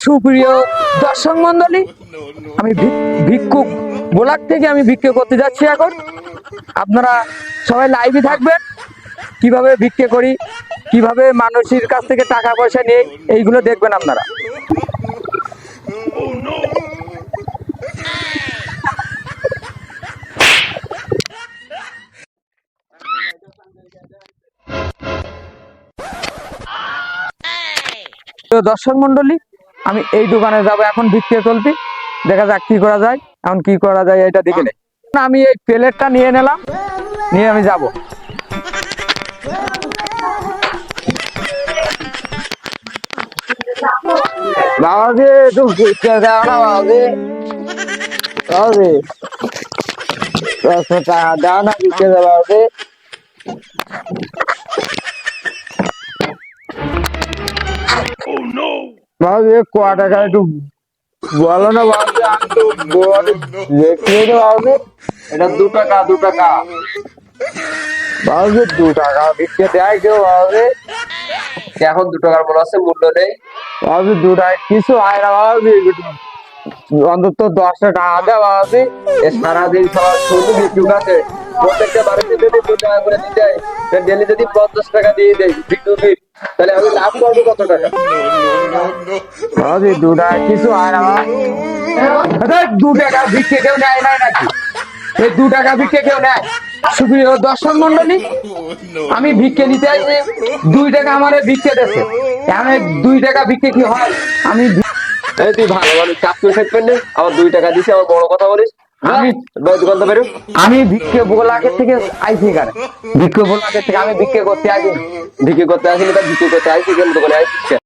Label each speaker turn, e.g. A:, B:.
A: সুপ্রিয় দর্শক মন্ডলী, আমি ভিক্ষুক ব্লগ থেকে আমি ভিক্ষে করতে যাচ্ছি এখন। আপনারা সবাই লাইভে থাকবেন। কিভাবে ভিক্ষে করি, কিভাবে মানুষের কাছ থেকে টাকা পয়সা নিয়ে, এইগুলো দেখবেন আপনারা। দর্শক মন্ডলী, আমি এই দোকানে যাব এখন ভিক্ষে চলতি। দেখা যাক কি করা যায়, এখন কি করা যায় এটা দেখে নেই। আমি এই প্লেটটা নিয়ে নিলাম, নিয়ে আমি যাব। বাবাজি একটু ভিক্ষে দাও না বাবাজি, বাবাজি 10 টাকা দাও না, ভিক্ষে দাও বাবাজি। বাবাজি ক টাকা একটু বলো না বাবাজি, আমি তো দেখতে তো বাবাজি। এটা 2 টাকা, 2 টাকা বাবাজি, 2 টাকা ভিক্ষে দেয় কেউ বাবাজি?
B: এখন 2 টাকার মনে আছে, মূল্য নেই।
A: বাবাজি 2 টাকা কিছু হয় না বাবাজি, অন্তত 10 টাকা দেয় বাবাজি।
B: সারাদিন সবার শুধু ভিক্ষুক আছে, প্রত্যেকটা বাড়িতে যদি 2 টাকা করে দিতে হয়, ডেলি যদি 50 টাকা দিয়ে দেয় ভিক্ষুকের, তাহলে আমি লাভ করবো কত টাকা?
A: বাবাজি 2 টাকা কিছু হয় না বাবা। 2 টাকা ভিক্ষে কেউ নেয় নাই নাকি? এই 2 টাকা ভিক্ষে কেউ নেয়? সুপ্রিয় দর্শক মন্ডলী, আমি ভিক্ষে নিতে আসি, 2 টাকা আমার ভিক্ষে দিচ্ছে। এখন 2 টাকা ভিক্ষে কি হয়? আমি
B: এই তুই ভালো মানুষ, চাপ করে খেতে পারলে আবার 2 টাকা দিছে, আবার বড় কথা বলিস।
A: আমি
B: দোকানটা বেরো।
A: আমি ভিক্ষে বোলাকের থেকে আইছি এখানে। ভিক্ষে বোলাকের থেকে আমি ভিক্ষে করতে আসি।
B: ভিক্ষে করতে আসিনি, তার ভিক্ষে করতে আসি, কেন দোকানে আসিস?